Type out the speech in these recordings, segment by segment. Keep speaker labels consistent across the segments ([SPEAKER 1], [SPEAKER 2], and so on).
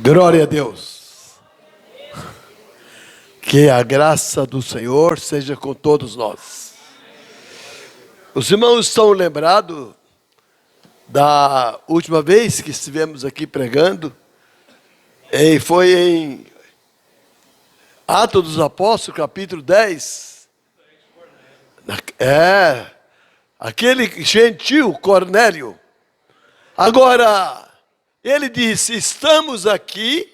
[SPEAKER 1] Glória a Deus. Que a graça do Senhor seja com todos nós. Os irmãos estão lembrados da última vez que estivemos aqui pregando, e foi em Atos dos Apóstolos, capítulo 10. Aquele gentil Cornélio. Agora, ele disse: estamos aqui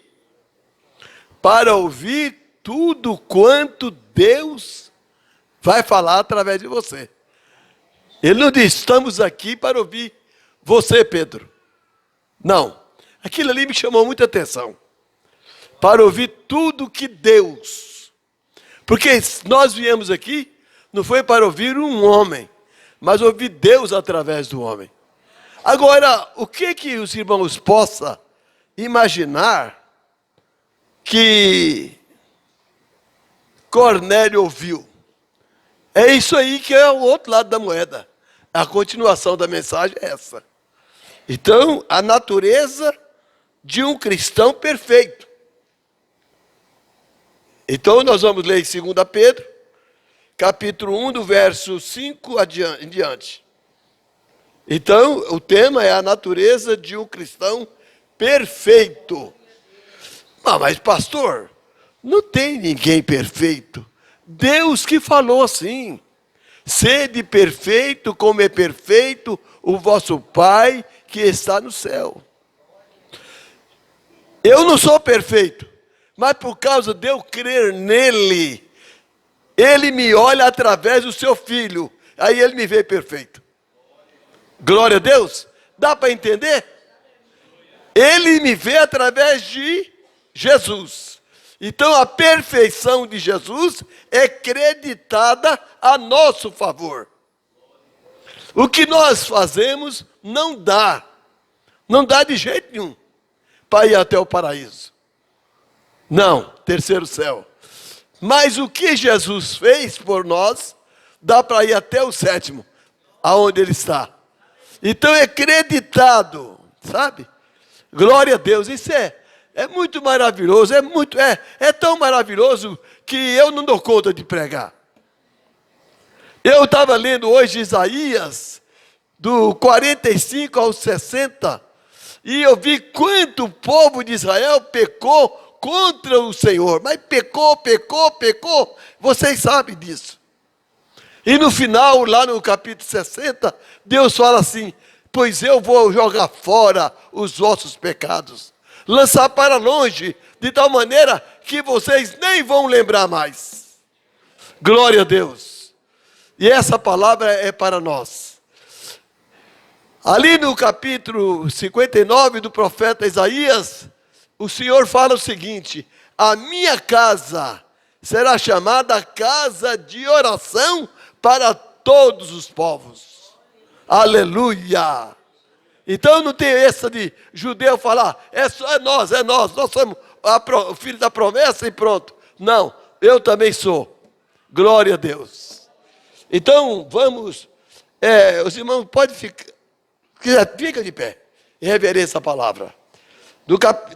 [SPEAKER 1] para ouvir tudo quanto Deus vai falar através de você. Ele não disse: estamos aqui para ouvir você, Pedro. Não. Aquilo ali me chamou muita atenção. Para ouvir tudo que Deus. Porque nós viemos aqui, não foi para ouvir um homem, mas ouvir Deus através do homem. Agora, o que os irmãos possam imaginar que Cornélio ouviu? É isso aí que é o outro lado da moeda. A continuação da mensagem é essa. Então, a natureza de um cristão perfeito. Então, nós vamos ler em 2 Pedro, capítulo 1, do verso 5 em diante. Então, o tema é a natureza de um cristão perfeito. Mas pastor, não tem ninguém perfeito. Deus que falou assim: sede perfeito como é perfeito o vosso Pai que está no céu. Eu não sou perfeito, mas por causa de eu crer nele, ele me olha através do seu filho, aí ele me vê perfeito. Glória a Deus. Dá para entender? Ele me vê através de Jesus. Então a perfeição de Jesus é creditada a nosso favor. O que nós fazemos não dá de jeito nenhum para ir até o paraíso. Não, terceiro céu. Mas o que Jesus fez por nós, dá para ir até o sétimo, aonde ele está. Então é creditado, sabe? Glória a Deus. Isso é muito maravilhoso, é tão maravilhoso que eu não dou conta de pregar. Eu estava lendo hoje Isaías, do 45 ao 60, e eu vi quanto o povo de Israel pecou contra o Senhor. Mas pecou. Vocês sabem disso. E no final, lá no capítulo 60, Deus fala assim: pois eu vou jogar fora os vossos pecados, lançar para longe, de tal maneira que vocês nem vão lembrar mais. Glória a Deus. E essa palavra é para nós. Ali no capítulo 59 do profeta Isaías, o Senhor fala o seguinte: a minha casa será chamada casa de oração para todos os povos. Aleluia! Então não tem essa de judeu falar: é nós somos o filho da promessa e pronto. Não, eu também sou. Glória a Deus. Então vamos, os irmãos podem ficar, fica de pé e reverência a palavra.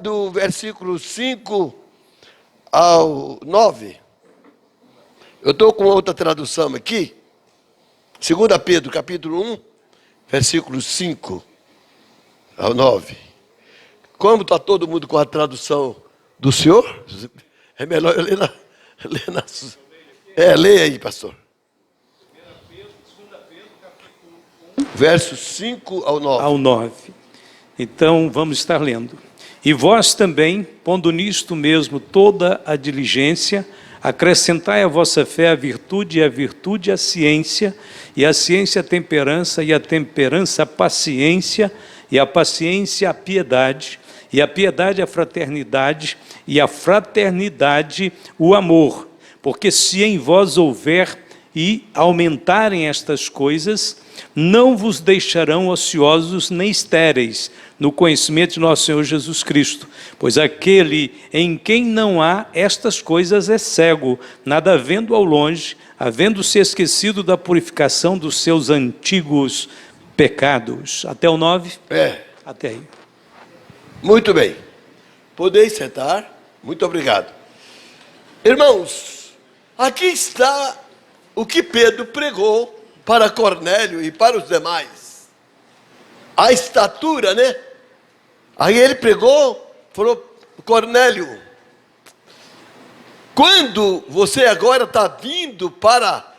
[SPEAKER 1] Do versículo 5 ao 9, eu estou com outra tradução aqui. 2 Pedro, capítulo 1, versículo 5 ao 9. Como está todo mundo com a tradução do Senhor? É melhor eu ler leia aí, pastor. Versos 5 ao 9.
[SPEAKER 2] Ao 9. Então, vamos estar lendo. E vós também, pondo nisto mesmo toda a diligência, acrescentai à vossa fé a virtude, e a virtude a ciência, e a ciência a temperança, e a temperança a paciência, e a paciência a piedade, e a piedade a fraternidade, e a fraternidade o amor. Porque se em vós houver e aumentarem estas coisas, não vos deixarão ociosos nem estéreis no conhecimento de nosso Senhor Jesus Cristo. Pois aquele em quem não há estas coisas é cego, nada vendo ao longe, havendo-se esquecido da purificação dos seus antigos pecados. Até o 9?
[SPEAKER 1] É.
[SPEAKER 2] Até aí.
[SPEAKER 1] Muito bem. Podeis sentar. Muito obrigado. Irmãos, aqui está o que Pedro pregou para Cornélio e para os demais. A estatura, né? Aí ele pregou, falou, Cornélio, quando você agora está vindo para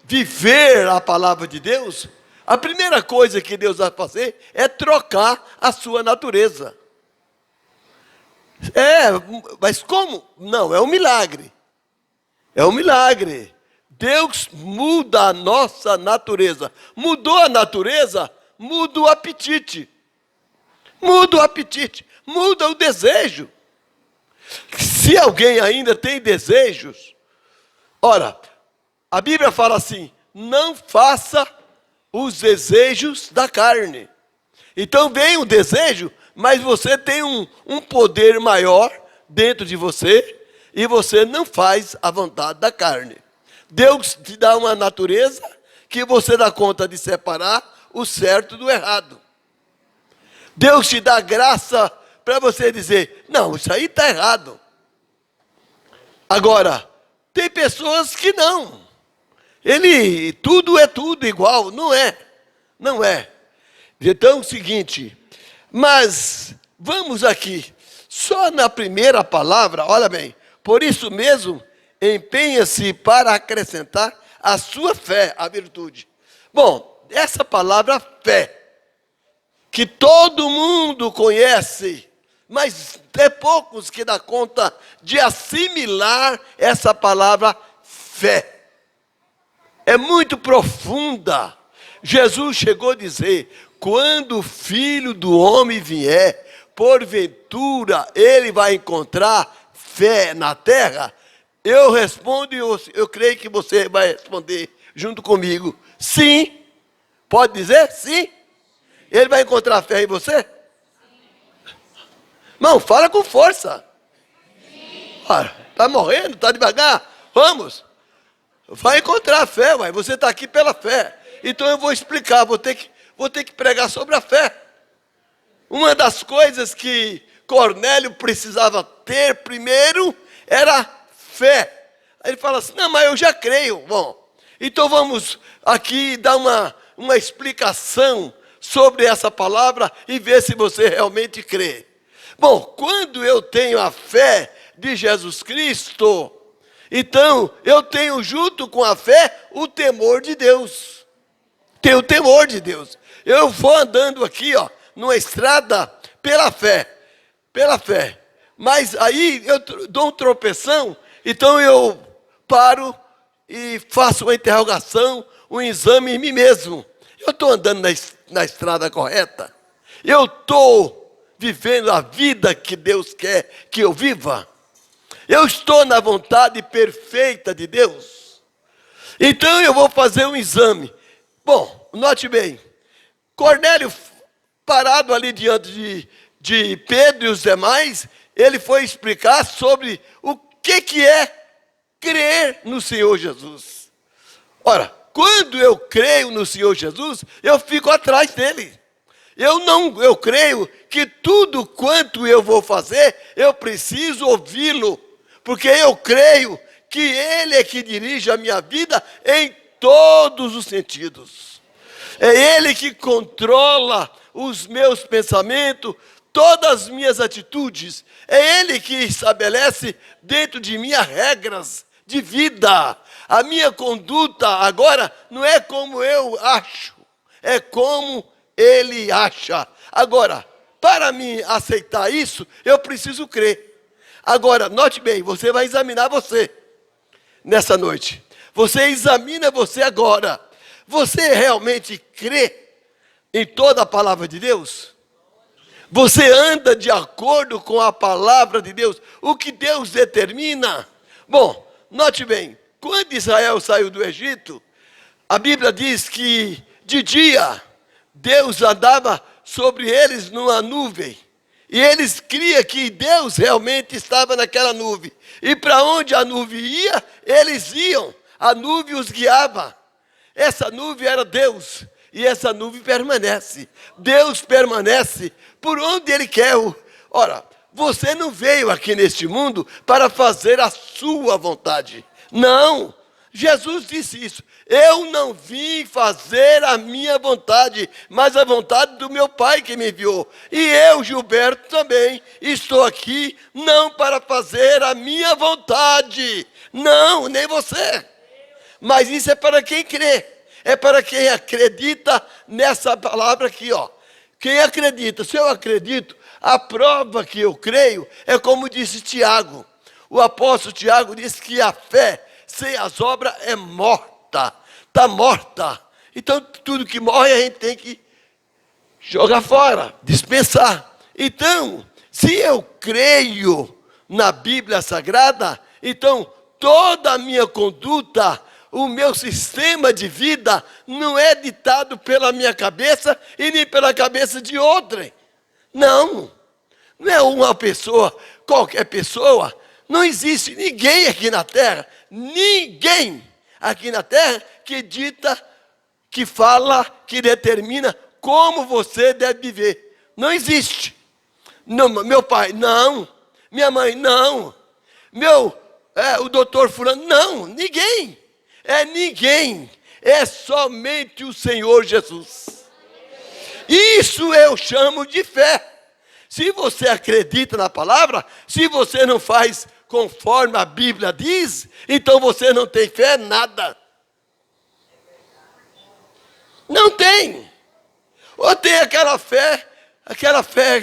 [SPEAKER 1] viver a palavra de Deus, a primeira coisa que Deus vai fazer é trocar a sua natureza. Mas como? Não, é um milagre. É um milagre. Deus muda a nossa natureza. Mudou a natureza, muda o apetite. Muda o apetite, muda o desejo. Se alguém ainda tem desejos, ora, a Bíblia fala assim, não faça os desejos da carne. Então vem o desejo, mas você tem um poder maior dentro de você, e você não faz a vontade da carne. Deus te dá uma natureza que você dá conta de separar o certo do errado. Deus te dá graça para você dizer, não, isso aí está errado. Agora, tem pessoas que não. Tudo é tudo igual, não é. Não é. Então é o seguinte, mas vamos aqui, só na primeira palavra, olha bem, por isso mesmo, empenha-se para acrescentar a sua fé, a virtude. Bom, essa palavra fé, que todo mundo conhece, mas é poucos que dá conta de assimilar essa palavra fé. É muito profunda. Jesus chegou a dizer, quando o Filho do Homem vier, porventura ele vai encontrar fé na terra? Eu respondo e eu creio que você vai responder junto comigo, sim. Pode dizer sim? Ele vai encontrar fé em você? Não, fala com força. Está morrendo, está devagar? Vamos. Vai encontrar fé, ué. Você está aqui pela fé. Então eu vou explicar, vou ter que pregar sobre a fé. Uma das coisas que Cornélio precisava ter primeiro era fé. Aí ele fala assim, não, mas eu já creio. Bom, então vamos aqui dar uma explicação sobre essa palavra e ver se você realmente crê. Bom, quando eu tenho a fé de Jesus Cristo, então eu tenho junto com a fé o temor de Deus. Tenho o temor de Deus. Eu vou andando aqui, numa estrada pela fé. Mas aí eu dou um tropeção, então eu paro e faço uma interrogação, um exame em mim mesmo. Eu estou andando na estrada correta? Eu estou vivendo a vida que Deus quer que eu viva? Eu estou na vontade perfeita de Deus? Então eu vou fazer um exame. Bom, note bem, Cornélio, parado ali diante de Pedro e os demais, ele foi explicar sobre o que é crer no Senhor Jesus. Ora, quando eu creio no Senhor Jesus, eu fico atrás dele. Eu creio que tudo quanto eu vou fazer, eu preciso ouvi-lo, porque eu creio que Ele é que dirige a minha vida em todos os sentidos. É Ele que controla os meus pensamentos, todas as minhas atitudes. É Ele que estabelece dentro de mim as regras de vida. A minha conduta agora não é como eu acho, é como Ele acha. Agora, para mim aceitar isso, eu preciso crer. Agora, note bem, você vai examinar você nessa noite. Você examina você agora. Você realmente crê em toda a palavra de Deus? Você anda de acordo com a palavra de Deus? O que Deus determina? Bom, note bem, quando Israel saiu do Egito, a Bíblia diz que de dia Deus andava sobre eles numa nuvem. E eles criam que Deus realmente estava naquela nuvem. E para onde a nuvem ia, eles iam. A nuvem os guiava. Essa nuvem era Deus. E essa nuvem permanece. Deus permanece por onde Ele quer. Ora, você não veio aqui neste mundo para fazer a sua vontade. Não, Jesus disse isso. Eu não vim fazer a minha vontade, mas a vontade do meu Pai que me enviou. E eu, Gilberto, também estou aqui não para fazer a minha vontade. Não, nem você. Mas isso é para quem crê. É para quem acredita nessa palavra aqui, ó. Quem acredita, se eu acredito, a prova que eu creio é como disse Tiago. O apóstolo Tiago disse que a fé sem as obras é morta. Está morta. Então tudo que morre a gente tem que jogar fora, dispensar. Então, se eu creio na Bíblia Sagrada, então toda a minha conduta, o meu sistema de vida não é ditado pela minha cabeça e nem pela cabeça de outrem. Não é uma pessoa, qualquer pessoa. Não existe ninguém aqui na terra, ninguém aqui na terra que dita, que fala, que determina como você deve viver. Não existe. Não, meu pai, não. Minha mãe, não. O doutor fulano, não. Ninguém. É ninguém. É somente o Senhor Jesus. Isso eu chamo de fé. Se você acredita na palavra, se você não faz conforme a Bíblia diz, então você não tem fé em nada. Não tem. Ou tem aquela fé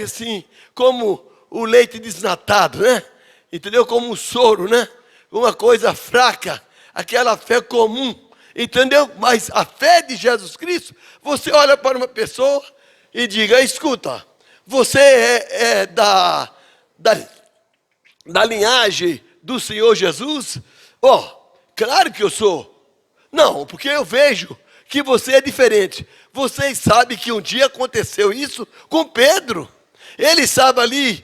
[SPEAKER 1] assim, como o leite desnatado, né? Entendeu? Como um soro, né? Uma coisa fraca, aquela fé comum, entendeu? Mas a fé de Jesus Cristo, você olha para uma pessoa e diga, escuta, você é da linhagem do Senhor Jesus? Claro que eu sou. Não, porque eu vejo que você é diferente. Vocês sabem que um dia aconteceu isso com Pedro. Ele estava ali,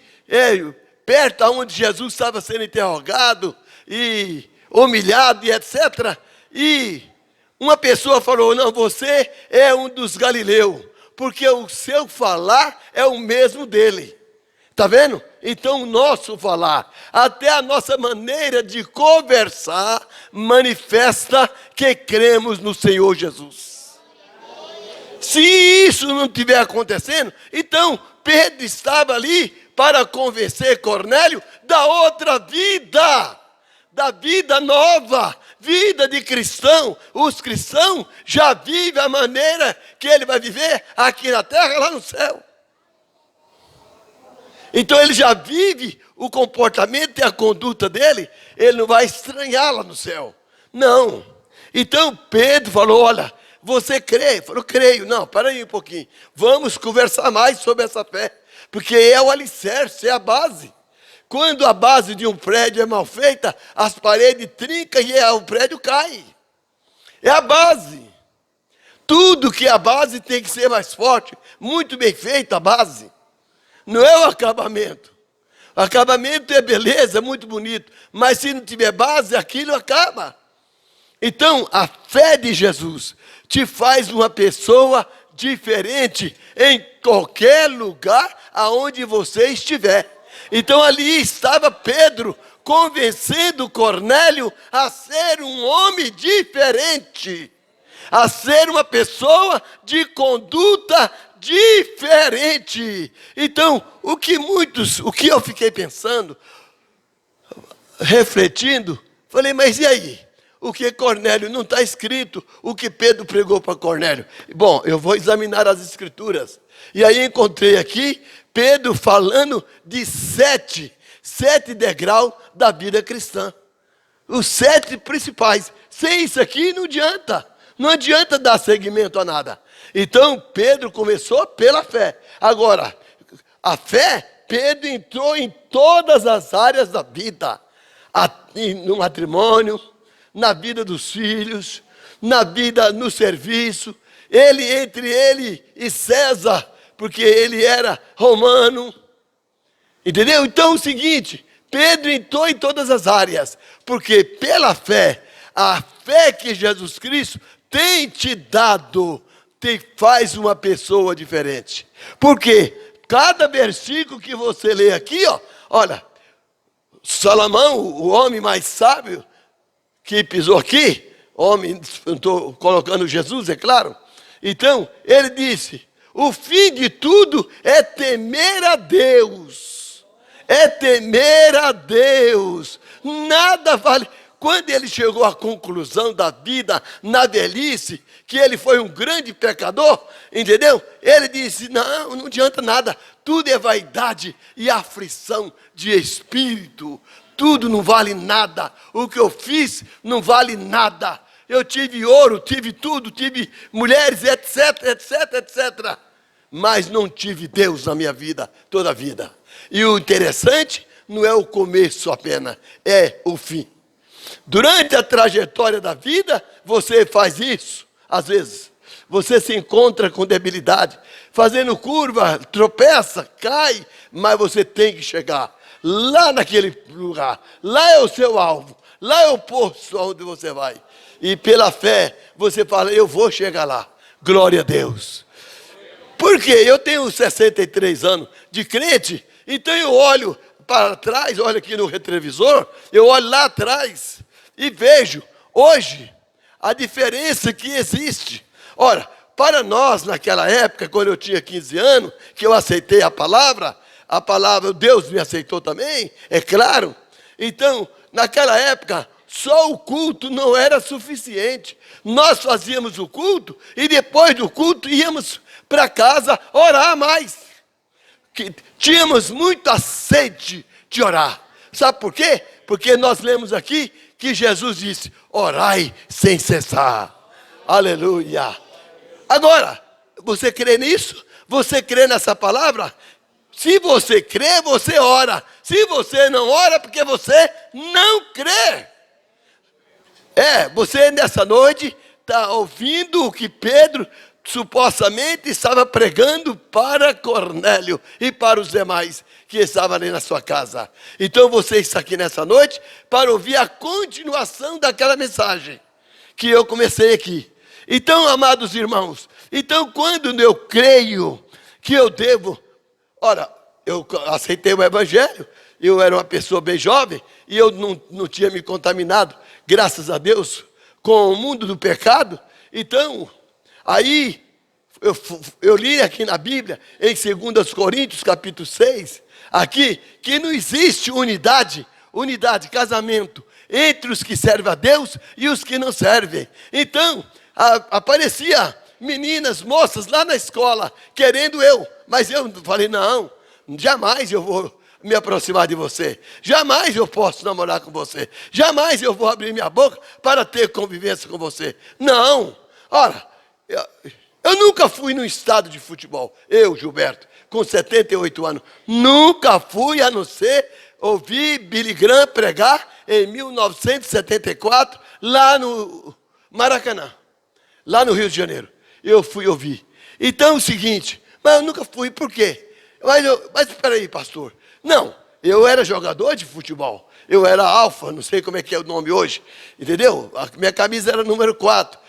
[SPEAKER 1] perto onde Jesus estava sendo interrogado e humilhado e etc. E uma pessoa falou, não, você é um dos galileus, porque o seu falar é o mesmo dele. Está vendo? Então o nosso falar, até a nossa maneira de conversar, manifesta que cremos no Senhor Jesus. Se isso não estiver acontecendo, então Pedro estava ali para convencer Cornélio da outra vida, da vida nova, vida de cristão. Os cristãos já vivem a maneira que ele vai viver aqui na terra, lá no céu. Então ele já vive o comportamento e a conduta dele, ele não vai estranhá-la no céu. Não. Então Pedro falou, olha, você crê? Falou, creio. Não, para aí um pouquinho. Vamos conversar mais sobre essa fé. Porque é o alicerce, é a base. Quando a base de um prédio é mal feita, as paredes trincam e o prédio cai. É a base. Tudo que é a base tem que ser mais forte, muito bem feita a base. Não é o acabamento. O acabamento é beleza, é muito bonito. Mas se não tiver base, aquilo acaba. Então, a fé de Jesus te faz uma pessoa diferente em qualquer lugar aonde você estiver. Então, ali estava Pedro convencendo Cornélio a ser um homem diferente. A ser uma pessoa de conduta diferente. Então, o que eu fiquei pensando, refletindo, falei, mas e aí? O que Cornélio, não está escrito o que Pedro pregou para Cornélio. Bom, eu vou examinar as escrituras. E aí encontrei aqui Pedro falando de sete degraus da vida cristã. Os 7 principais. Sem isso aqui não adianta. Não adianta dar seguimento a nada. Então, Pedro começou pela fé. Agora, a fé, Pedro entrou em todas as áreas da vida. No matrimônio, na vida dos filhos, na vida no serviço. Entre ele e César, porque ele era romano. Entendeu? Então, é o seguinte, Pedro entrou em todas as áreas. Porque pela fé, a fé que Jesus Cristo tem te dado, te faz uma pessoa diferente. Porque cada versículo que você lê aqui, Olha, Salomão, o homem mais sábio que pisou aqui, homem, estou colocando Jesus, é claro. Então, ele disse, o fim de tudo é temer a Deus. É temer a Deus. Nada vale. Quando ele chegou à conclusão da vida na velhice, que ele foi um grande pecador, entendeu? Ele disse, não adianta nada. Tudo é vaidade e aflição de espírito. Tudo não vale nada. O que eu fiz não vale nada. Eu tive ouro, tive tudo, tive mulheres, etc, etc, etc. Mas não tive Deus na minha vida, toda a vida. E o interessante não é o começo apenas, é o fim. Durante a trajetória da vida, você faz isso, às vezes. Você se encontra com debilidade, fazendo curva, tropeça, cai, mas você tem que chegar lá naquele lugar. Lá é o seu alvo, lá é o posto onde você vai. E pela fé, você fala, eu vou chegar lá. Glória a Deus. Por quê? Eu tenho 63 anos de crente, então eu olho para trás, olho aqui no retrovisor, eu olho lá atrás e vejo, hoje, a diferença que existe. Ora, para nós, naquela época, quando eu tinha 15 anos, que eu aceitei a palavra, Deus me aceitou também, é claro. Então, naquela época, só o culto não era suficiente. Nós fazíamos o culto e depois do culto íamos para casa orar mais. Tínhamos muita sede de orar. Sabe por quê? Porque nós lemos aqui que Jesus disse, orai sem cessar. Aleluia. Agora, você crê nisso? Você crê nessa palavra? Se você crê, você ora. Se você não ora, porque você não crê. Você nessa noite está ouvindo o que Pedro supostamente estava pregando para Cornélio e para os demais que estavam ali na sua casa. Então você está aqui nessa noite para ouvir a continuação daquela mensagem que eu comecei aqui. Então, amados irmãos, quando eu creio que eu devo... Ora, eu aceitei o evangelho, eu era uma pessoa bem jovem e eu não tinha me contaminado, graças a Deus, com o mundo do pecado. Então, aí eu li aqui na Bíblia, em 2 Coríntios, capítulo 6, aqui, que não existe unidade, casamento, entre os que servem a Deus e os que não servem. Então, aparecia meninas, moças lá na escola, querendo mas eu falei, não, jamais eu vou me aproximar de você, jamais eu posso namorar com você, jamais eu vou abrir minha boca para ter convivência com você. Não, ora, eu nunca fui num estádio de futebol, eu, Gilberto, com 78 anos, nunca fui, a não ser ouvir Billy Graham pregar em 1974, lá no Maracanã, lá no Rio de Janeiro, eu fui ouvir. Então é o seguinte, mas eu nunca fui, por quê? Mas espera aí, pastor, não, eu era jogador de futebol, eu era alfa, não sei como é que é o nome hoje, entendeu? A minha camisa era número 4.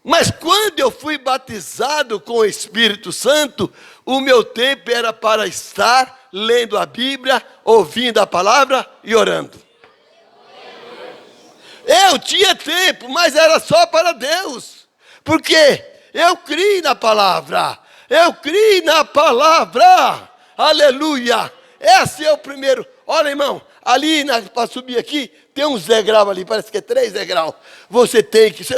[SPEAKER 1] Mas quando eu fui batizado com o Espírito Santo, o meu tempo era para estar lendo a Bíblia, ouvindo a palavra e orando. Eu tinha tempo, mas era só para Deus. Porque eu criei na palavra. Aleluia. Esse é o primeiro. Olha, irmão, ali para subir aqui, tem uns degraus ali, parece que é 3 degraus. Você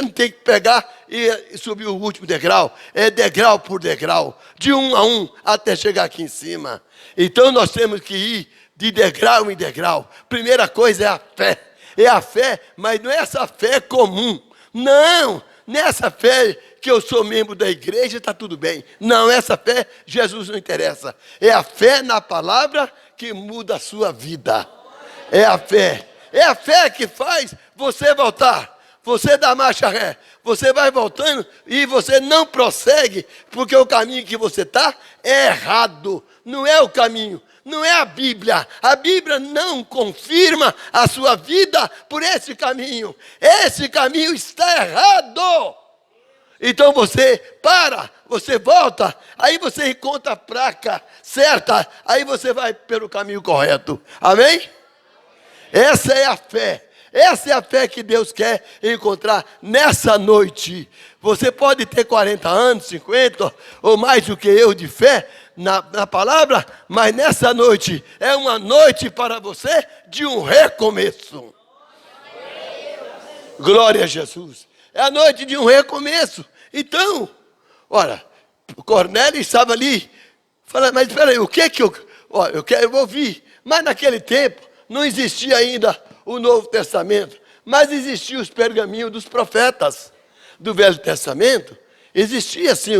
[SPEAKER 1] não tem que pegar e subir o último degrau. É degrau por degrau, de um a um, até chegar aqui em cima. Então nós temos que ir de degrau em degrau. Primeira coisa é a fé. É a fé, mas não é essa fé comum. Não, nessa fé que eu sou membro da igreja, está tudo bem. Não, essa fé, Jesus não interessa. É a fé na palavra que muda a sua vida. É a fé que faz você voltar. Você dá marcha ré, você vai voltando e você não prossegue, porque o caminho que você está é errado. Não é o caminho, não é a Bíblia. A Bíblia não confirma a sua vida por esse caminho. Esse caminho está errado. Então você para, você volta, aí você encontra a placa certa, aí você vai pelo caminho correto. Amém? Essa é a fé. Essa é a fé que Deus quer encontrar nessa noite. Você pode ter 40 anos, 50 ou mais do que eu de fé na palavra, mas nessa noite é uma noite para você de um recomeço. Glória a Jesus. É a noite de um recomeço. Então, olha, Cornélio estava ali, falando, mas espera aí, o que eu vou ouvir. Mas naquele tempo não existia ainda o Novo Testamento, mas existiam os pergaminhos dos profetas do Velho Testamento. Existia assim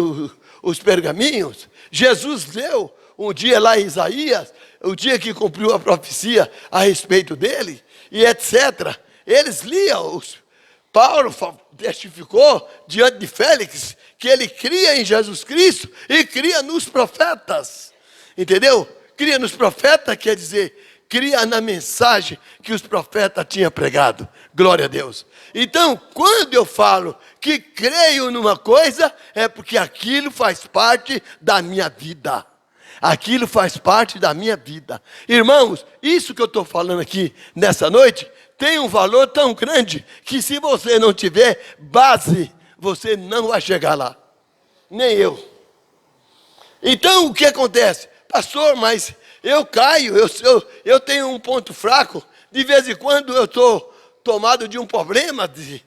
[SPEAKER 1] os pergaminhos. Jesus leu um dia lá em Isaías, o dia que cumpriu a profecia a respeito dele, e etc. Eles liam Paulo testificou diante de Félix que ele cria em Jesus Cristo e cria nos profetas. Entendeu? Cria nos profetas quer dizer, cria na mensagem que os profetas tinham pregado. Glória a Deus. Então, quando eu falo que creio numa coisa, é porque aquilo faz parte da minha vida. Aquilo faz parte da minha vida. Irmãos, isso que eu estou falando aqui nessa noite tem um valor tão grande que se você não tiver base, você não vai chegar lá. Nem eu. Então o que acontece? Pastor, mas eu caio, eu tenho um ponto fraco. De vez em quando eu estou tomado de um problema, de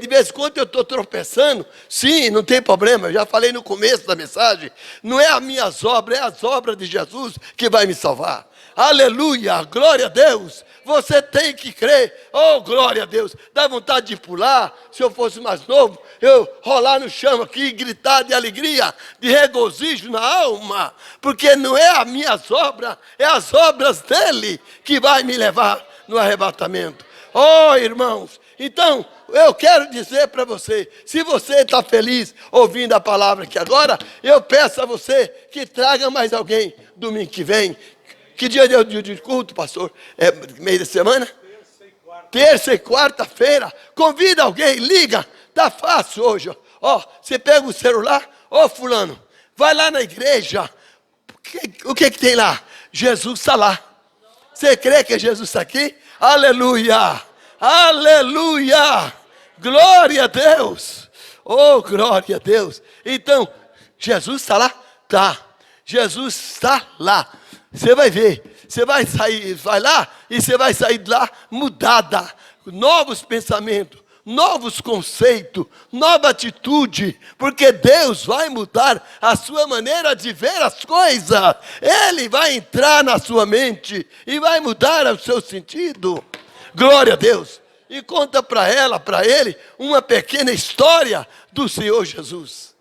[SPEAKER 1] vez em quando eu estou tropeçando. Sim, não tem problema, eu já falei no começo da mensagem. Não é as minhas obras, é as obras de Jesus que vai me salvar. Aleluia, glória a Deus. Você tem que crer. Oh, glória a Deus. Dá vontade de pular. Se eu fosse mais novo, eu rolar no chão aqui, gritar de alegria, de regozijo na alma. Porque não é as minhas obras, é as obras dele que vai me levar no arrebatamento. Oh, irmãos, então eu quero dizer para você, se você está feliz ouvindo a palavra aqui agora, eu peço a você que traga mais alguém domingo que vem. Que dia de culto, pastor? É meio da semana? Terça e quarta-feira. Convida alguém, liga. Tá fácil hoje. Ó, você pega o celular. Ó, fulano, vai lá na igreja. O que tem lá? Jesus está lá. Você crê que Jesus está aqui? Aleluia! Aleluia! Glória a Deus! Oh, glória a Deus! Então, Jesus está lá? Tá. Jesus está lá. Você vai ver, você vai sair, vai lá e você vai sair de lá mudada. Novos pensamentos, novos conceitos, nova atitude, porque Deus vai mudar a sua maneira de ver as coisas. Ele vai entrar na sua mente e vai mudar o seu sentido. Glória a Deus. E conta para ela, para ele, uma pequena história do Senhor Jesus.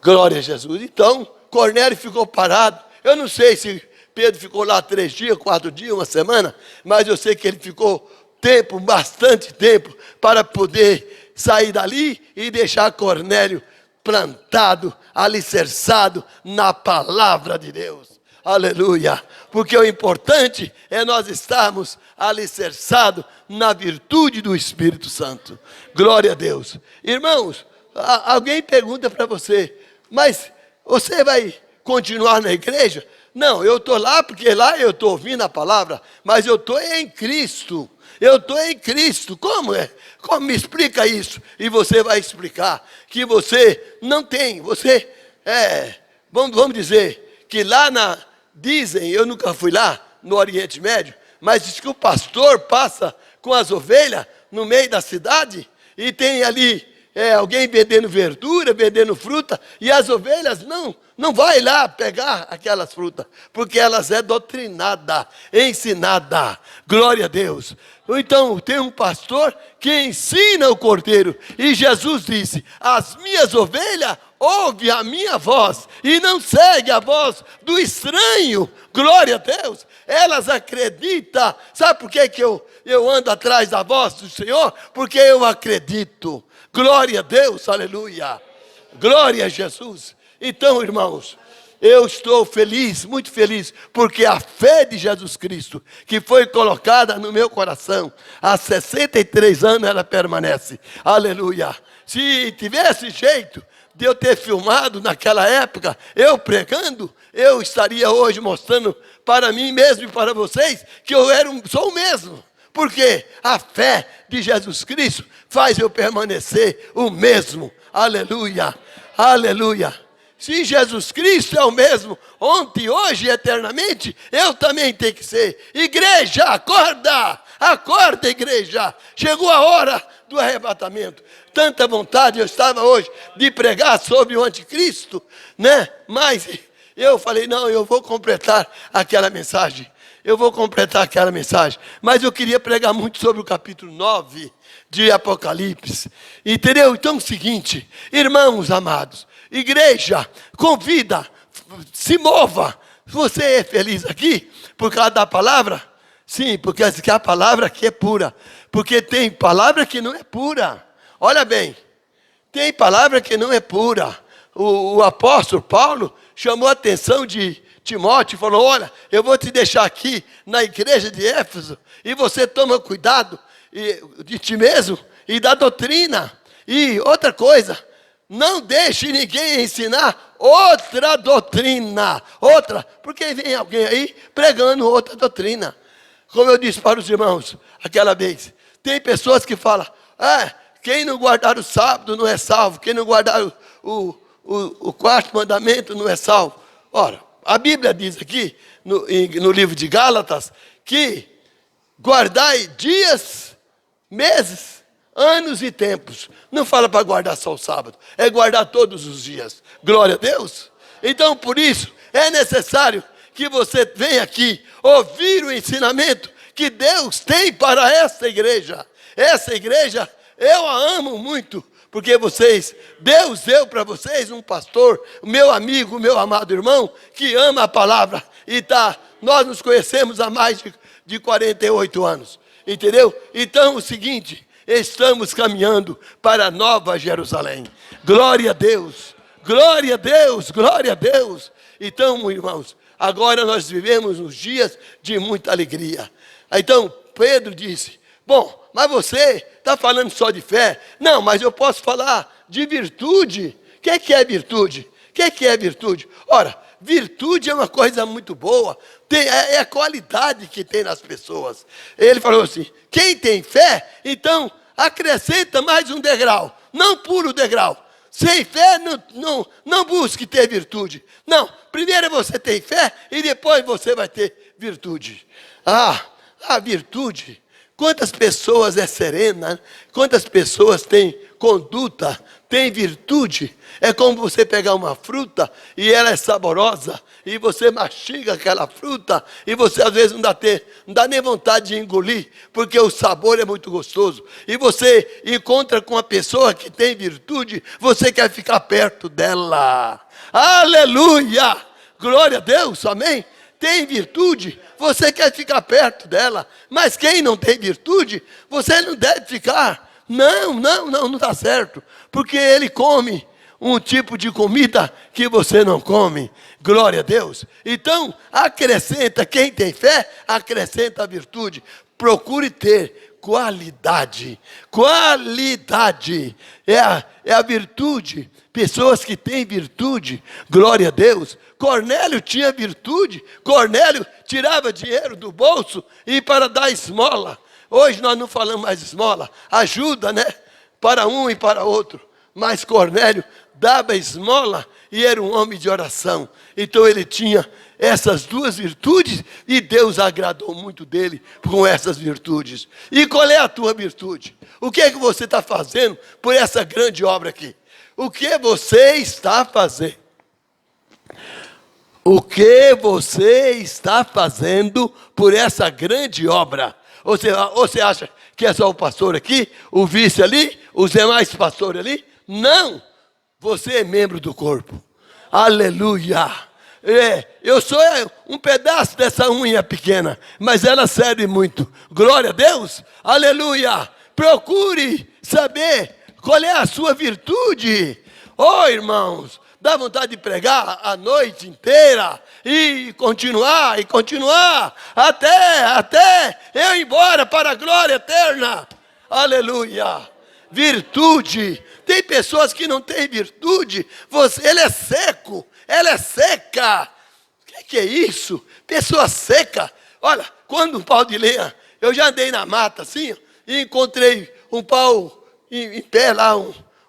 [SPEAKER 1] Glória a Jesus. Então, Cornélio ficou parado. Eu não sei se Pedro ficou lá 3 dias, 4 dias, uma semana, mas eu sei que ele ficou tempo, bastante tempo, para poder sair dali e deixar Cornélio plantado, alicerçado na palavra de Deus. Aleluia! Porque o importante é nós estarmos alicerçados na virtude do Espírito Santo. Glória a Deus. Irmãos, alguém pergunta para você, mas você vai continuar na igreja? Não, eu estou lá porque lá eu estou ouvindo a palavra, mas eu estou em Cristo. Eu estou em Cristo. Como é? Como me explica isso? E você vai explicar que você não tem, vamos dizer, que lá dizem, eu nunca fui lá no Oriente Médio, mas diz que o pastor passa com as ovelhas no meio da cidade e tem ali alguém vendendo verdura, vendendo fruta, e as ovelhas não vai lá pegar aquelas frutas, porque elas é doutrinada, ensinada. Glória a Deus. Então tem um pastor que ensina o cordeiro, e Jesus disse: as minhas ovelhas ouvem a minha voz e não seguem a voz do estranho. Glória a Deus. Elas acreditam. Sabe por que eu ando atrás da voz do Senhor? Porque eu acredito. Glória a Deus, aleluia. Glória a Jesus. Então, irmãos, eu estou feliz, muito feliz, porque a fé de Jesus Cristo, que foi colocada no meu coração, há 63 anos ela permanece. Aleluia. se tivesse jeito de eu ter filmado naquela época, eu pregando, eu estaria hoje mostrando para mim mesmo e para vocês que eu sou o mesmo. Porque a fé de Jesus Cristo faz eu permanecer o mesmo. Aleluia, aleluia. Se Jesus Cristo é o mesmo ontem, hoje e eternamente, eu também tenho que ser. Igreja, acorda! Acorda, igreja! Chegou a hora do arrebatamento. Tanta vontade eu estava hoje de pregar sobre o anticristo, né? Mas eu falei, não, eu vou completar aquela mensagem. Eu vou completar aquela mensagem. Mas eu queria pregar muito sobre o capítulo 9 de Apocalipse. Entendeu? Então é o seguinte, irmãos amados, igreja, convida, se mova. Você é feliz aqui por causa da palavra? Sim, porque a palavra aqui é pura. Porque tem palavra que não é pura. Olha bem, tem palavra que não é pura. O apóstolo Paulo chamou a atenção de Timóteo e falou, olha, eu vou te deixar aqui na igreja de Éfeso e você toma cuidado de ti mesmo e da doutrina. E outra coisa, não deixe ninguém ensinar outra doutrina. Outra, porque vem alguém aí pregando outra doutrina. Como eu disse para os irmãos aquela vez, tem pessoas que falam, quem não guardar o sábado não é salvo, quem não guardar o quarto mandamento não é salvo. Ora, a Bíblia diz aqui, no livro de Gálatas, que guardai dias, meses, anos e tempos. Não fala para guardar só o sábado, é guardar todos os dias. Glória a Deus. Então, por isso, é necessário que você venha aqui ouvir o ensinamento que Deus tem para essa igreja. Essa igreja, eu a amo muito, porque Deus deu para vocês um pastor, o meu amigo, meu amado irmão, que ama a palavra. E nós nos conhecemos há mais de 48 anos. Entendeu? Então, o seguinte, estamos caminhando para a Nova Jerusalém. Glória a Deus, glória a Deus, glória a Deus. Então, irmãos, agora nós vivemos uns dias de muita alegria. Então, Pedro disse, bom, mas você está falando só de fé? Não, mas eu posso falar de virtude. O que é virtude? O que é virtude? Ora, virtude é uma coisa muito boa. É a qualidade que tem nas pessoas. Ele falou assim, quem tem fé, então acrescenta mais um degrau. Não pula o degrau. Sem fé, não busque ter virtude. Não, primeiro você tem fé e depois você vai ter virtude. A virtude, quantas pessoas é serena, quantas pessoas têm conduta, têm virtude. É como você pegar uma fruta e ela é saborosa e você mastiga aquela fruta e você às vezes não dá nem vontade de engolir, porque o sabor é muito gostoso. E você encontra com uma pessoa que tem virtude, você quer ficar perto dela. Aleluia! Glória a Deus, amém? Tem virtude, você quer ficar perto dela. Mas quem não tem virtude, você não deve ficar. Não está certo. Porque ele come um tipo de comida que você não come. Glória a Deus. Então, acrescenta, quem tem fé, acrescenta a virtude. Procure ter qualidade. Qualidade é a virtude. Pessoas que têm virtude, glória a Deus. Cornélio tinha virtude. Cornélio tirava dinheiro do bolso e para dar esmola. Hoje nós não falamos mais esmola, ajuda, né? Para um e para outro. Mas Cornélio dava esmola e era um homem de oração. Então ele tinha essas duas virtudes e Deus agradou muito dele com essas virtudes. E qual é a tua virtude? O que é que você está fazendo por essa grande obra aqui? O que você está fazendo? O que você está fazendo por essa grande obra? Ou você acha que é só o pastor aqui, o vice ali, os demais pastores ali? Não! Você é membro do corpo. Aleluia! Eu sou um pedaço dessa unha pequena, mas ela serve muito. Glória a Deus! Aleluia! Procure saber qual é a sua virtude. Oh, irmãos, dá vontade de pregar a noite inteira e continuar, até eu ir embora para a glória eterna. Aleluia! virtude. Tem pessoas que não têm virtude. Ele é seco, ela é seca. O que é isso? Pessoa seca. Olha, quando um pau de lenha, eu já andei na mata assim, e encontrei um pau em pé lá,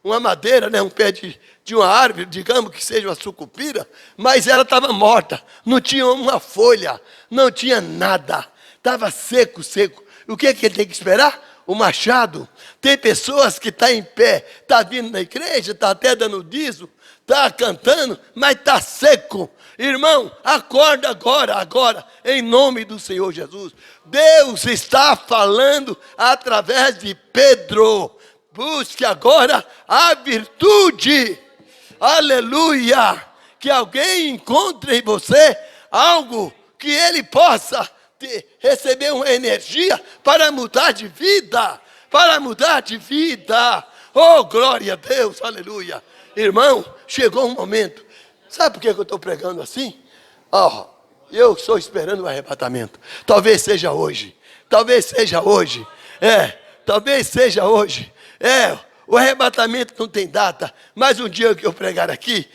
[SPEAKER 1] uma madeira, né, um pé de uma árvore, digamos que seja uma sucupira, mas ela estava morta, não tinha uma folha, não tinha nada, estava seco, seco. O que ele tem que esperar? O machado. Tem pessoas que estão em pé, está vindo na igreja, está até dando dízimo, está cantando, mas está seco. Irmão, acorda agora, em nome do Senhor Jesus. Deus está falando através de Pedro. Busque agora a virtude. Aleluia! Que alguém encontre em você algo que ele possa receber uma energia para mudar de vida. Para mudar de vida. Oh, glória a Deus, aleluia. Irmão, chegou um momento. Sabe por que eu estou pregando assim? Oh, eu estou esperando o arrebatamento. Talvez seja hoje. Talvez seja hoje. Talvez seja hoje. O arrebatamento não tem data, mas um dia que eu pregar aqui,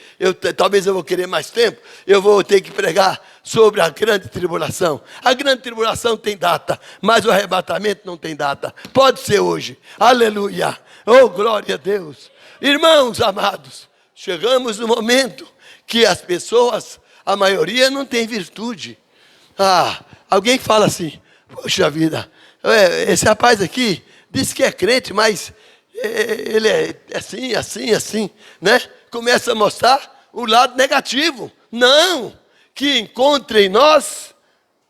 [SPEAKER 1] talvez eu vou querer mais tempo, eu vou ter que pregar sobre a grande tribulação. A grande tribulação tem data, mas o arrebatamento não tem data. Pode ser hoje. Aleluia. Oh, glória a Deus. Irmãos amados, chegamos no momento que as pessoas, a maioria não tem virtude. Alguém fala assim, poxa vida, esse rapaz aqui disse que é crente, mas ele é assim, né? Começa a mostrar o lado negativo. Não, que encontre em nós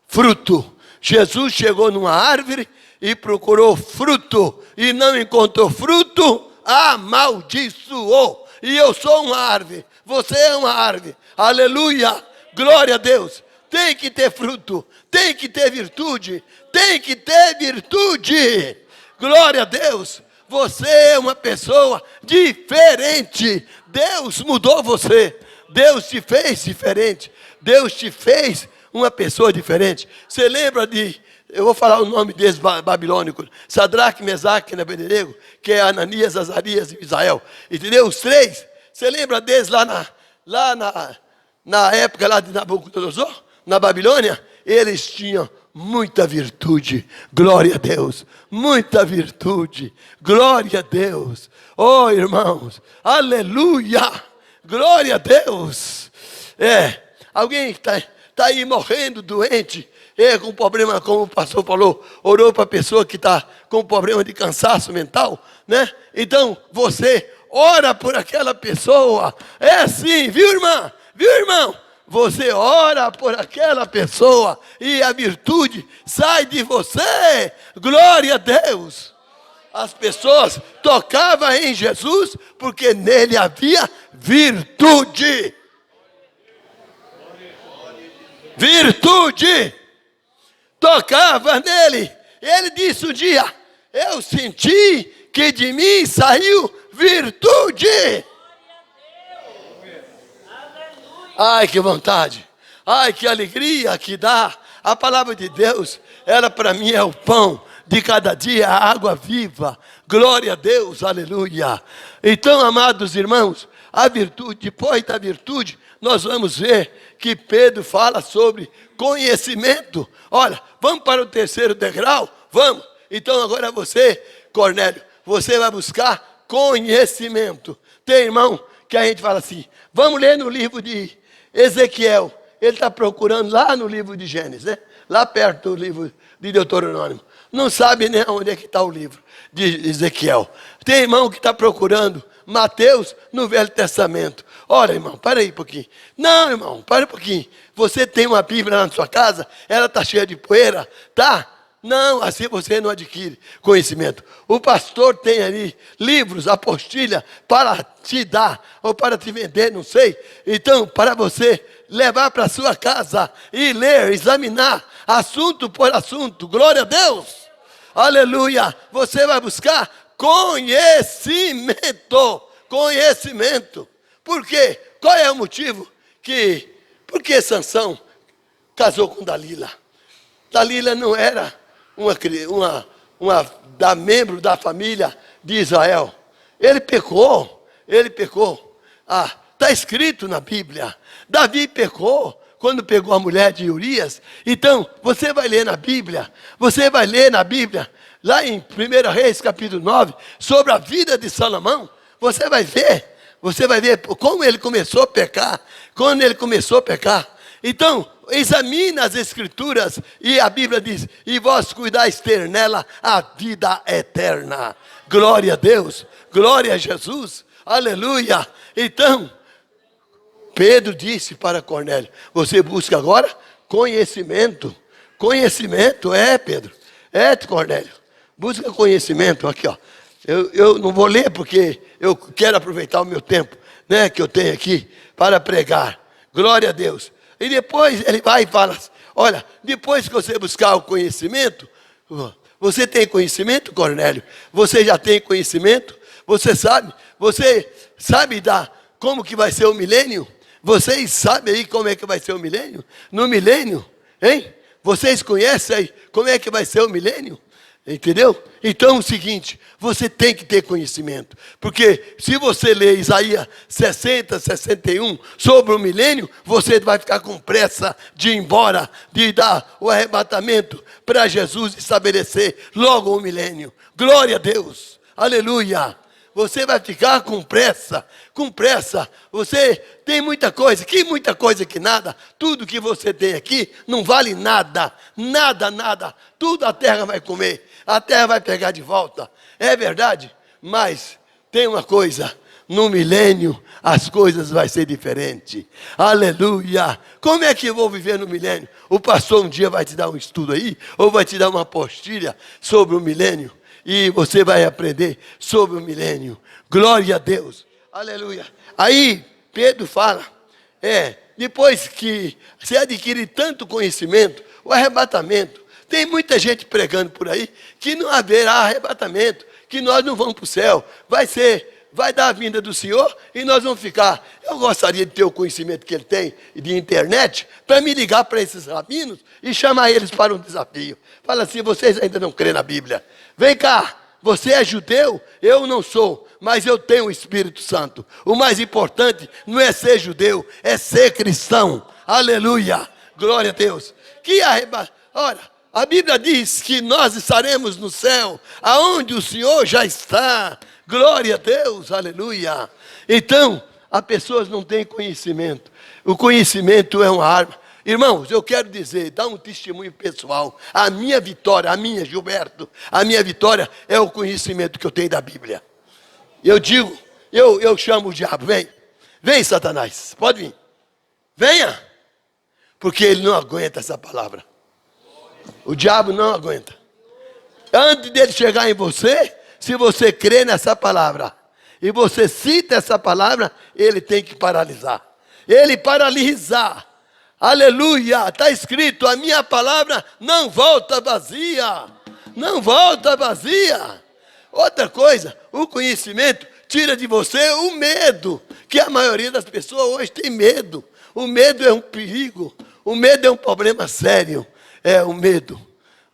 [SPEAKER 1] fruto. Jesus chegou numa árvore e procurou fruto, e não encontrou fruto, amaldiçoou. E eu sou uma árvore, você é uma árvore. Aleluia, glória a Deus. Tem que ter fruto, tem que ter virtude, tem que ter virtude. Glória a Deus. Você é uma pessoa diferente. Deus mudou você. Deus te fez diferente. Deus te fez uma pessoa diferente. Você lembra eu vou falar o nome desses babilônicos, Sadraque, Mesaque e Abednego, que é Ananias, Azarias e Misael. Entendeu? Os três. Você lembra deles lá na época lá de Nabucodonosor, na Babilônia? Eles tinham muita virtude, glória a Deus, muita virtude, glória a Deus. Oh, irmãos, aleluia, glória a Deus. Alguém está aí morrendo, doente, com problema, como o pastor falou, orou para a pessoa que está com problema de cansaço mental, né? Então, você ora por aquela pessoa, assim, viu, irmã? Viu, irmão? Você ora por aquela pessoa e a virtude sai de você. Glória a Deus. As pessoas tocavam em Jesus porque nele havia virtude. Virtude. Tocava nele. Ele disse um dia, eu senti que de mim saiu virtude. Ai, que vontade. Ai, que alegria que dá. A palavra de Deus, ela para mim é o pão de cada dia, a água viva. Glória a Deus, aleluia. Então, amados irmãos, a virtude, depois da virtude, nós vamos ver que Pedro fala sobre conhecimento. Olha, vamos para o terceiro degrau? Vamos. Então, agora você, Cornélio, você vai buscar conhecimento. Tem irmão que a gente fala assim, vamos ler no livro de Ezequiel. Ele está procurando lá no livro de Gênesis, né? Lá perto do livro de Deuteronômio. Não sabe nem onde é que está o livro de Ezequiel. Tem irmão que está procurando Mateus no Velho Testamento. Olha, irmão, para aí um pouquinho. Não, irmão, para um pouquinho. Você tem uma Bíblia na sua casa, ela está cheia de poeira, tá? Não, assim você não adquire conhecimento. O pastor tem ali livros, apostilha, para te dar, ou para te vender, não sei. Então, para você levar para sua casa e ler, examinar, assunto por assunto. Glória a Deus. Aleluia. Você vai buscar conhecimento. Conhecimento. Por quê? Qual é o motivo por que Sansão casou com Dalila? Dalila não era uma membro da família de Israel. Ele pecou. Está escrito na Bíblia. Davi pecou quando pegou a mulher de Urias. Então, você vai ler na Bíblia, lá em 1 Reis, capítulo 9, sobre a vida de Salomão, você vai ver como ele começou a pecar, Então, examine as Escrituras, e a Bíblia diz, e vós cuidais ter nela a vida eterna. Glória a Deus, glória a Jesus, aleluia. Então, Pedro disse para Cornélio, você busca agora conhecimento. Conhecimento, Pedro. Cornélio. Busca conhecimento, aqui ó. Eu não vou ler porque eu quero aproveitar o meu tempo, né, que eu tenho aqui para pregar. Glória a Deus. E depois ele vai e fala, olha, depois que você buscar o conhecimento, você tem conhecimento, Cornélio? Você já tem conhecimento? Você sabe como que vai ser o milênio? Vocês sabem aí como é que vai ser o milênio? No milênio, hein? Vocês conhecem aí como é que vai ser o milênio? Entendeu? Então é o seguinte, você tem que ter conhecimento. Porque se você ler Isaías 60, 61 sobre o milênio, você vai ficar com pressa de ir embora, de dar o arrebatamento para Jesus estabelecer logo o milênio. Glória a Deus, aleluia. Você vai ficar com pressa. Você tem muita coisa que nada. Tudo que você tem aqui não vale nada. Nada. Tudo a terra vai comer. A terra vai pegar de volta. É verdade? Mas tem uma coisa. No milênio as coisas vão ser diferentes. Aleluia. Como é que eu vou viver no milênio? O pastor um dia vai te dar um estudo aí, ou vai te dar uma apostila sobre o milênio. E você vai aprender sobre o milênio. Glória a Deus. Aleluia. Aí Pedro fala, depois que você adquire tanto conhecimento, o arrebatamento. Tem muita gente pregando por aí que não haverá arrebatamento, que nós não vamos para o céu. Vai dar a vinda do Senhor e nós vamos ficar. Eu gostaria de ter o conhecimento que ele tem de internet, para me ligar para esses rabinos e chamar eles para um desafio. Fala assim, vocês ainda não creem na Bíblia. Vem cá, você é judeu? Eu não sou, mas eu tenho o Espírito Santo. O mais importante não é ser judeu, é ser cristão. Aleluia, glória a Deus. Olha, a Bíblia diz que nós estaremos no céu, aonde o Senhor já está. Glória a Deus, aleluia. Então, as pessoas não têm conhecimento. O conhecimento é uma arma. Irmãos, eu quero dizer, dar um testemunho pessoal. A minha vitória, Gilberto, a minha vitória é o conhecimento que eu tenho da Bíblia. Eu digo, eu chamo o diabo, vem Satanás, pode vir. Venha, porque ele não aguenta essa palavra. O diabo não aguenta. Antes dele chegar em você, se você crê nessa palavra, e você cita essa palavra, ele tem que paralisar. Ele paralisar. Aleluia, está escrito, a minha palavra não volta vazia. Não volta vazia. Outra coisa, o conhecimento tira de você o medo, que a maioria das pessoas hoje tem medo. O medo é um perigo, o medo é um problema sério, o medo.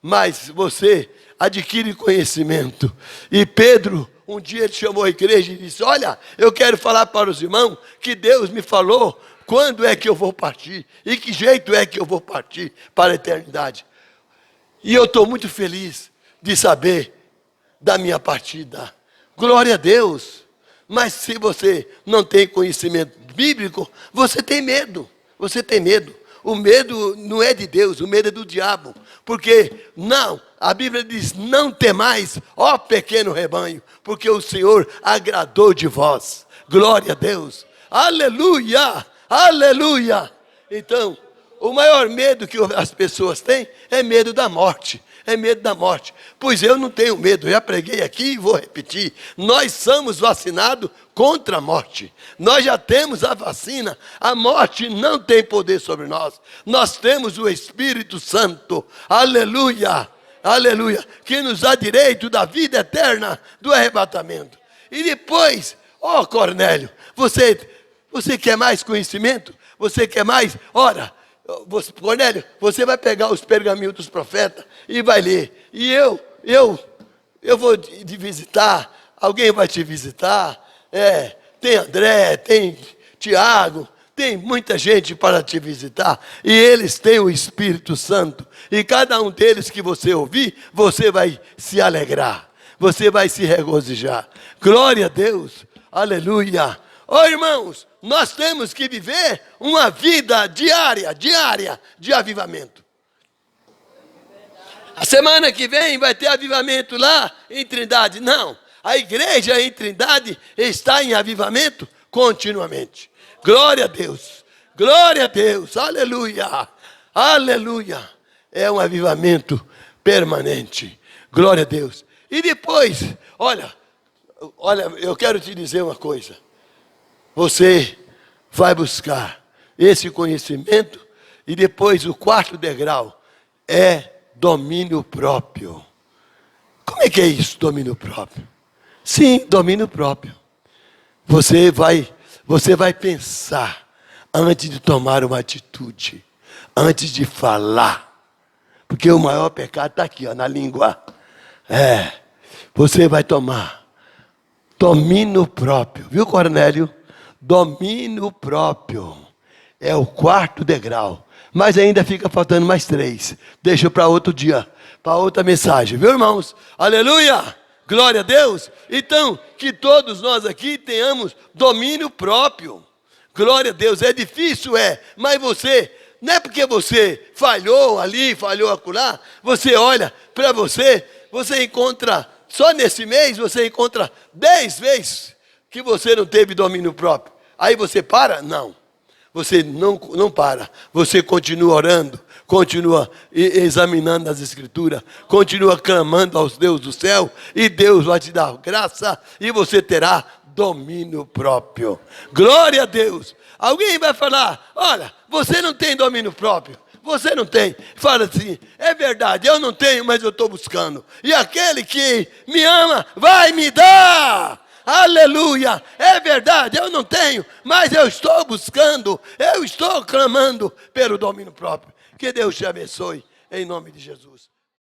[SPEAKER 1] Mas você adquire conhecimento. E Pedro, um dia ele chamou a igreja e disse, olha, eu quero falar para os irmãos que Deus me falou quando é que eu vou partir e que jeito é que eu vou partir para a eternidade. E eu estou muito feliz de saber da minha partida. Glória a Deus. Mas se você não tem conhecimento bíblico, você tem medo. Você tem medo. O medo não é de Deus, o medo é do diabo. Porque a Bíblia diz, não temais, ó pequeno rebanho, porque o Senhor agradou de vós. Glória a Deus. Aleluia, aleluia. Então, o maior medo que as pessoas têm é medo da morte. É medo da morte. Pois eu não tenho medo, eu já preguei aqui e vou repetir. Nós somos vacinados contra a morte. Nós já temos a vacina. A morte não tem poder sobre nós. Nós temos o Espírito Santo. Aleluia, aleluia. Que nos dá direito da vida eterna do arrebatamento. E depois, Cornélio, você quer mais conhecimento? Você quer mais? Ora, Cornélio, você vai pegar os pergaminhos dos profetas e vai ler. E eu vou visitar alguém vai te visitar. Tem André, tem Tiago, tem muita gente para te visitar. E eles têm o Espírito Santo. E cada um deles que você ouvir, você vai se alegrar. Você vai se regozijar. Glória a Deus. Aleluia. Irmãos, nós temos que viver uma vida diária de avivamento. A semana que vem vai ter avivamento lá em Trindade. Não, a igreja em Trindade está em avivamento continuamente. Glória a Deus, aleluia, aleluia. É um avivamento permanente, glória a Deus. E depois, olha, eu quero te dizer uma coisa. Você vai buscar esse conhecimento e depois o quarto degrau é domínio próprio. Como é que é isso, domínio próprio? Sim, domínio próprio. Você vai pensar antes de tomar uma atitude, antes de falar. Porque o maior pecado está aqui, na língua. Você vai tomar domínio próprio. Viu, Cornélio? Domínio próprio. É o quarto degrau. Mas ainda fica faltando mais 3. Deixa para outro dia, para outra mensagem. Viu, irmãos? Aleluia! Glória a Deus. Então, que todos nós aqui tenhamos domínio próprio. Glória a Deus. É difícil, mas você, não é porque você falhou ali, falhou acolá, você olha para você encontra, só nesse mês, você encontra 10 vezes que você não teve domínio próprio. Aí você para? Não. Você não para. Você continua orando, continua examinando as Escrituras, continua clamando aos Deus do céu, e Deus vai te dar graça, e você terá domínio próprio. Glória a Deus. Alguém vai falar, olha, você não tem domínio próprio. Você não tem. Fala assim, é verdade, eu não tenho, mas eu estou buscando. E aquele que me ama vai me dar. Aleluia, é verdade, eu não tenho, mas eu estou buscando, eu estou clamando pelo domínio próprio. Que Deus te abençoe, em nome de Jesus.